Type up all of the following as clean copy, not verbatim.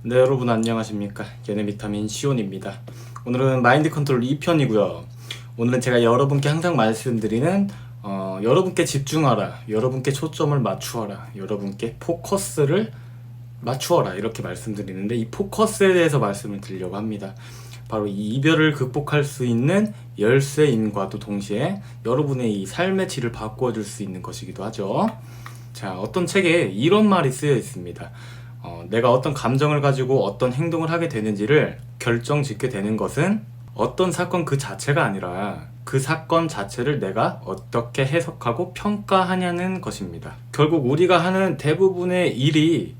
네, 여러분 안녕하십니까. 얘네 비타민 시온입니다. 오늘은 마인드 컨트롤 2편이고요. 오늘은 제가 여러분께 항상 말씀드리는 여러분께 집중하라, 여러분께 초점을 맞추어라, 여러분께 포커스를 맞추어라 이렇게 말씀드리는데, 이 포커스에 대해서 말씀을 드리려고 합니다. 바로 이 이별을 극복할 수 있는 열쇠인과도 동시에 여러분의 이 삶의 질을 바꿔줄 수 있는 것이기도 하죠. 자, 어떤 책에 이런 말이 쓰여 있습니다. 내가 어떤 감정을 가지고 어떤 행동을 하게 되는지를 결정짓게 되는 것은 어떤 사건 그 자체가 아니라 그 사건 자체를 내가 어떻게 해석하고 평가하냐는 것입니다. 결국 우리가 하는 대부분의 일이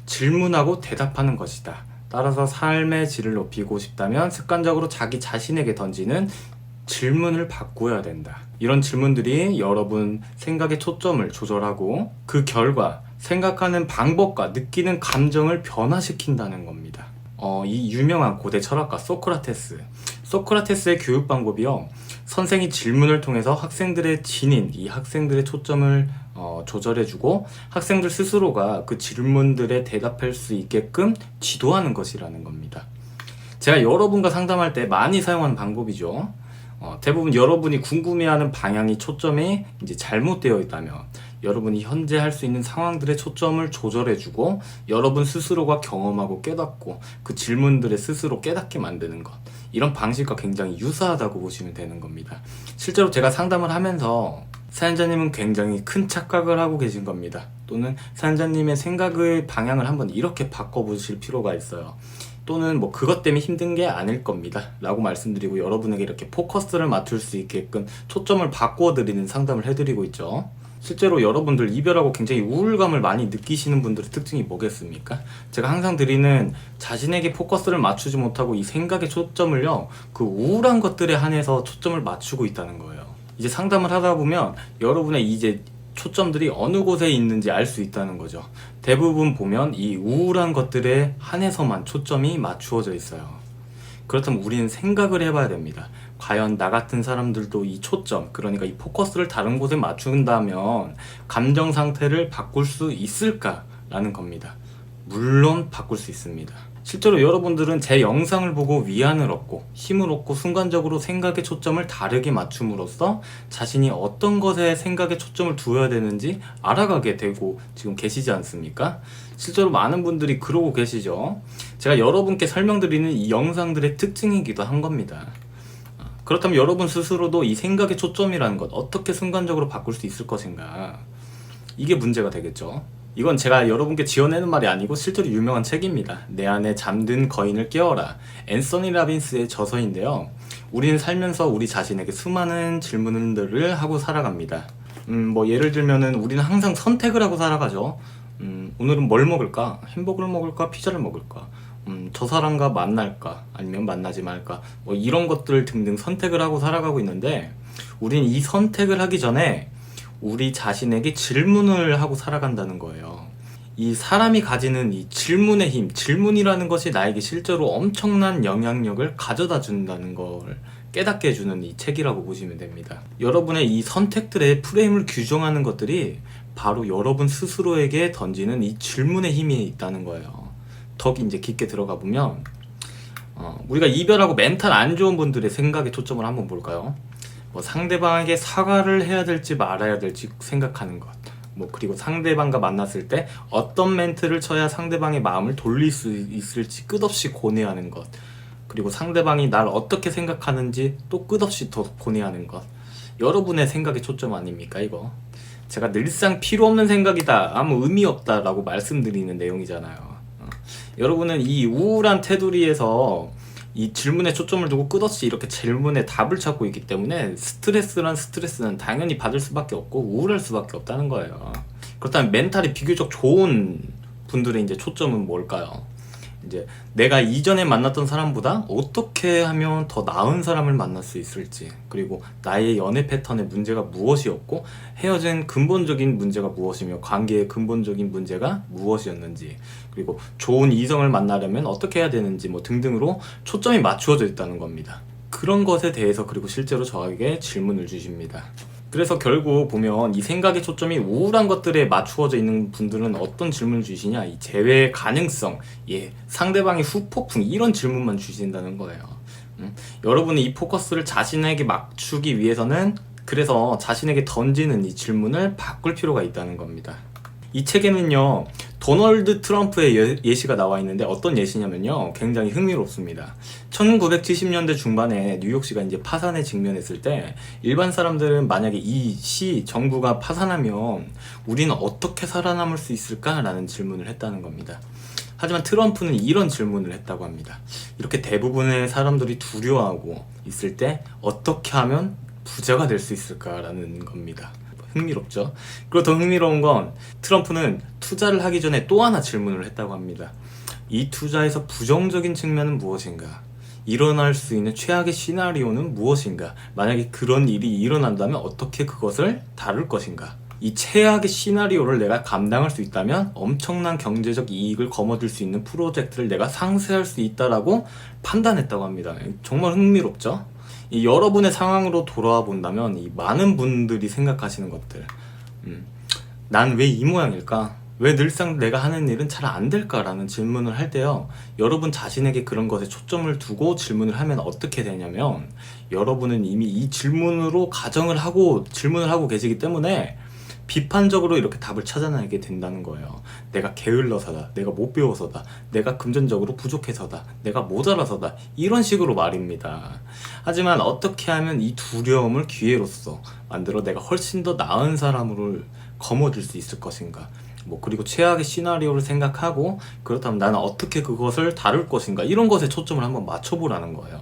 질문하고 대답하는 것이다. 따라서 삶의 질을 높이고 싶다면 습관적으로 자기 자신에게 던지는 질문을 바꾸어야 된다. 이런 질문들이 여러분 생각의 초점을 조절하고 그 결과 생각하는 방법과 느끼는 감정을 변화시킨다는 겁니다. 이 유명한 고대 철학가 소크라테스의 교육 방법이요, 선생이 질문을 통해서 학생들의 진인, 이 학생들의 초점을 조절해주고 학생들 스스로가 그 질문들에 대답할 수 있게끔 지도하는 것이라는 겁니다. 제가 여러분과 상담할 때 많이 사용하는 방법이죠. 대부분 여러분이 궁금해하는 방향이 초점이 이제 잘못되어 있다면 여러분이 현재 할 수 있는 상황들의 초점을 조절해주고 여러분 스스로가 경험하고 깨닫고 그 질문들에 스스로 깨닫게 만드는 것, 이런 방식과 굉장히 유사하다고 보시면 되는 겁니다. 실제로 제가 상담을 하면서 사연자님은 굉장히 큰 착각을 하고 계신 겁니다. 또는 사연자님의 생각의 방향을 한번 이렇게 바꿔보실 필요가 있어요. 또는 뭐 그것 때문에 힘든 게 아닐 겁니다 라고 말씀드리고 여러분에게 이렇게 포커스를 맞출 수 있게끔 초점을 바꾸어 드리는 상담을 해드리고 있죠. 실제로 여러분들 이별하고 굉장히 우울감을 많이 느끼시는 분들의 특징이 뭐겠습니까? 제가 항상 드리는 자신에게 포커스를 맞추지 못하고 이 생각의 초점을요, 그 우울한 것들에 한해서 초점을 맞추고 있다는 거예요. 이제 상담을 하다 보면 여러분의 이제 초점들이 어느 곳에 있는지 알 수 있다는 거죠. 대부분 보면 이 우울한 것들에 한해서만 초점이 맞추어져 있어요. 그렇다면 우리는 생각을 해봐야 됩니다. 과연 나 같은 사람들도 이 초점, 그러니까 이 포커스를 다른 곳에 맞춘다면 감정 상태를 바꿀 수 있을까라는 겁니다. 물론 바꿀 수 있습니다. 실제로 여러분들은 제 영상을 보고 위안을 얻고 힘을 얻고 순간적으로 생각의 초점을 다르게 맞춤으로써 자신이 어떤 것에 생각의 초점을 두어야 되는지 알아가게 되고 지금 계시지 않습니까? 실제로 많은 분들이 그러고 계시죠. 제가 여러분께 설명드리는 이 영상들의 특징이기도 한 겁니다. 그렇다면 여러분 스스로도 이 생각의 초점이라는 것 어떻게 순간적으로 바꿀 수 있을 것인가, 이게 문제가 되겠죠. 이건 제가 여러분께 지어내는 말이 아니고 실제로 유명한 책입니다. 내 안에 잠든 거인을 깨워라, 앤서니 라빈스의 저서인데요. 우리는 살면서 우리 자신에게 수많은 질문들을 하고 살아갑니다. 뭐 예를 들면은 우리는 항상 선택을 하고 살아가죠. 오늘은 뭘 먹을까? 햄버거를 먹을까? 피자를 먹을까? 저 사람과 만날까? 아니면 만나지 말까? 뭐 이런 것들 등등 선택을 하고 살아가고 있는데, 우리는 이 선택을 하기 전에 우리 자신에게 질문을 하고 살아간다는 거예요. 이 사람이 가지는 이 질문의 힘, 질문이라는 것이 나에게 실제로 엄청난 영향력을 가져다 준다는 걸 깨닫게 해주는 이 책이라고 보시면 됩니다. 여러분의 이 선택들의 프레임을 규정하는 것들이 바로 여러분 스스로에게 던지는 이 질문의 힘이 있다는 거예요. 더 이제 깊게 들어가 보면 우리가 이별하고 멘탈 안 좋은 분들의 생각의 초점을 한번 볼까요? 뭐 상대방에게 사과를 해야 될지 말아야 될지 생각하는 것, 뭐 그리고 상대방과 만났을 때 어떤 멘트를 쳐야 상대방의 마음을 돌릴 수 있을지 끝없이 고뇌하는 것, 그리고 상대방이 날 어떻게 생각하는지 또 끝없이 더 고뇌하는 것, 여러분의 생각의 초점 아닙니까 이거? 제가 늘상 필요 없는 생각이다, 아무 의미 없다 라고 말씀드리는 내용이잖아요. 여러분은 이 우울한 테두리에서 이 질문에 초점을 두고 끝없이 이렇게 질문에 답을 찾고 있기 때문에 스트레스는 당연히 받을 수밖에 없고 우울할 수밖에 없다는 거예요. 그렇다면 멘탈이 비교적 좋은 분들의 이제 초점은 뭘까요? 이제 내가 이전에 만났던 사람보다 어떻게 하면 더 나은 사람을 만날 수 있을지, 그리고 나의 연애 패턴에 문제가 무엇이었고 헤어진 근본적인 문제가 무엇이며 관계의 근본적인 문제가 무엇이었는지, 그리고 좋은 이성을 만나려면 어떻게 해야 되는지 뭐 등등으로 초점이 맞추어져 있다는 겁니다. 그런 것에 대해서 그리고 실제로 저에게 질문을 주십니다. 그래서 결국 보면 이 생각의 초점이 우울한 것들에 맞추어져 있는 분들은 어떤 질문을 주시냐, 이 재회 가능성, 예, 상대방의 후폭풍, 이런 질문만 주신다는 거예요. 여러분이 이 포커스를 자신에게 맞추기 위해서는 그래서 자신에게 던지는 이 질문을 바꿀 필요가 있다는 겁니다. 이 책에는요, 도널드 트럼프의 예시가 나와 있는데 어떤 예시냐면요, 굉장히 흥미롭습니다. 1970년대 중반에 뉴욕시가 이제 파산에 직면했을 때 일반 사람들은 만약에 이 시 정부가 파산하면 우리는 어떻게 살아남을 수 있을까라는 질문을 했다는 겁니다. 하지만 트럼프는 이런 질문을 했다고 합니다. 이렇게 대부분의 사람들이 두려워하고 있을 때 어떻게 하면 부자가 될 수 있을까라는 겁니다. 흥미롭죠? 그리고 더 흥미로운 건 트럼프는 투자를 하기 전에 또 하나 질문을 했다고 합니다. 이 투자에서 부정적인 측면은 무엇인가? 일어날 수 있는 최악의 시나리오는 무엇인가? 만약에 그런 일이 일어난다면 어떻게 그것을 다룰 것인가? 이 최악의 시나리오를 내가 감당할 수 있다면 엄청난 경제적 이익을 거머쥘 수 있는 프로젝트를 내가 상세할 수 있다라고 판단했다고 합니다. 정말 흥미롭죠? 이 여러분의 상황으로 돌아와 본다면 이 많은 분들이 생각하시는 것들, 난 왜 이 모양일까? 왜 늘상 내가 하는 일은 잘 안 될까라는 질문을 할 때요, 여러분 자신에게 그런 것에 초점을 두고 질문을 하면 어떻게 되냐면, 여러분은 이미 이 질문으로 가정을 하고 질문을 하고 계시기 때문에 비판적으로 이렇게 답을 찾아내게 된다는 거예요. 내가 게을러서다, 내가 못 배워서다, 내가 금전적으로 부족해서다, 내가 모자라서다, 이런 식으로 말입니다. 하지만 어떻게 하면 이 두려움을 기회로서 만들어 내가 훨씬 더 나은 사람으로 거머쥘 수 있을 것인가, 그리고 최악의 시나리오를 생각하고 그렇다면 나는 어떻게 그것을 다룰 것인가, 이런 것에 초점을 한번 맞춰보라는 거예요.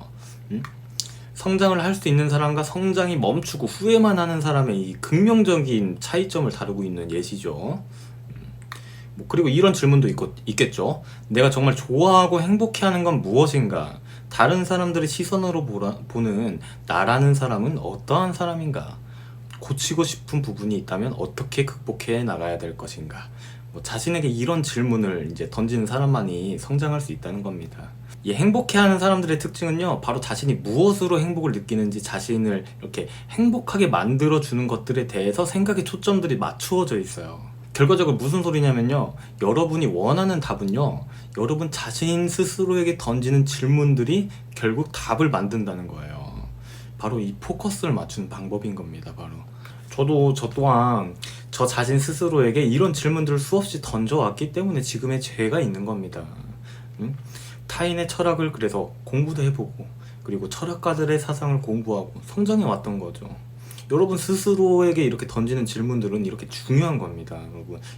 성장을 할 수 있는 사람과 성장이 멈추고 후회만 하는 사람의 이 극명적인 차이점을 다루고 있는 예시죠. 그리고 이런 질문도 있겠죠. 내가 정말 좋아하고 행복해하는 건 무엇인가? 다른 사람들의 시선으로 보는 나라는 사람은 어떠한 사람인가? 고치고 싶은 부분이 있다면 어떻게 극복해 나가야 될 것인가? 자신에게 이런 질문을 이제 던지는 사람만이 성장할 수 있다는 겁니다. 이 행복해하는 사람들의 특징은요, 바로 자신이 무엇으로 행복을 느끼는지 자신을 이렇게 행복하게 만들어주는 것들에 대해서 생각의 초점들이 맞추어져 있어요. 결과적으로 무슨 소리냐면요, 여러분이 원하는 답은요, 여러분 자신 스스로에게 던지는 질문들이 결국 답을 만든다는 거예요. 바로 이 포커스를 맞추는 방법인 겁니다. 바로 저 또한 저 자신 스스로에게 이런 질문들을 수없이 던져왔기 때문에 지금의 제가 있는 겁니다. 타인의 철학을 그래서 공부도 해보고, 그리고 철학가들의 사상을 공부하고 성장해 왔던 거죠. 여러분 스스로에게 이렇게 던지는 질문들은 이렇게 중요한 겁니다.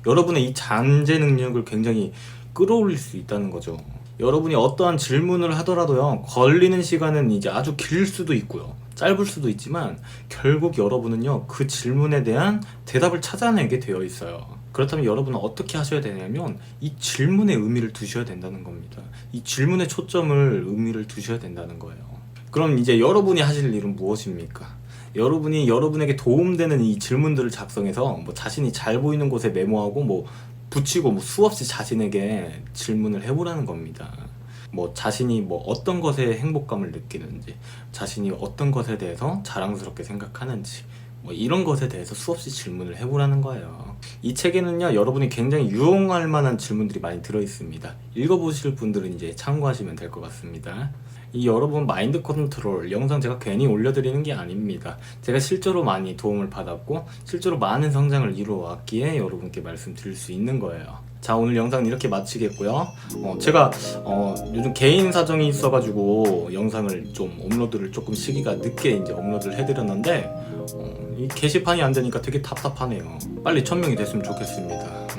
여러분의 이 잠재 능력을 굉장히 끌어올릴 수 있다는 거죠. 여러분이 어떠한 질문을 하더라도요, 걸리는 시간은 이제 아주 길 수도 있고요, 짧을 수도 있지만 결국 여러분은요, 그 질문에 대한 대답을 찾아내게 되어 있어요. 그렇다면 여러분은 어떻게 하셔야 되냐면 이 질문에 의미를 두셔야 된다는 겁니다. 이 질문에 초점을 의미를 두셔야 된다는 거예요. 그럼 이제 여러분이 하실 일은 무엇입니까? 여러분이 여러분에게 도움되는 이 질문들을 작성해서 자신이 잘 보이는 곳에 메모하고 붙이고 수없이 자신에게 질문을 해보라는 겁니다. 자신이 어떤 것에 행복감을 느끼는지, 자신이 어떤 것에 대해서 자랑스럽게 생각하는지, 이런 것에 대해서 수없이 질문을 해보라는 거예요. 이 책에는요, 여러분이 굉장히 유용할 만한 질문들이 많이 들어있습니다. 읽어보실 분들은 이제 참고하시면 될 것 같습니다. 이 여러분 마인드 컨트롤 영상 제가 괜히 올려드리는 게 아닙니다. 제가 실제로 많이 도움을 받았고 실제로 많은 성장을 이루어왔기에 여러분께 말씀드릴 수 있는 거예요. 자, 오늘 영상 이렇게 마치겠고요. 제가 요즘 개인 사정이 있어가지고 영상을 좀 업로드를 조금 시기가 늦게 이제 업로드를 해드렸는데 이 게시판이 안 되니까 되게 답답하네요. 빨리 1000명이 됐으면 좋겠습니다.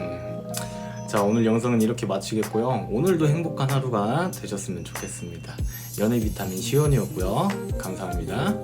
자, 오늘 영상은 이렇게 마치겠고요. 오늘도 행복한 하루가 되셨으면 좋겠습니다. 연애 비타민 시온이었고요. 감사합니다.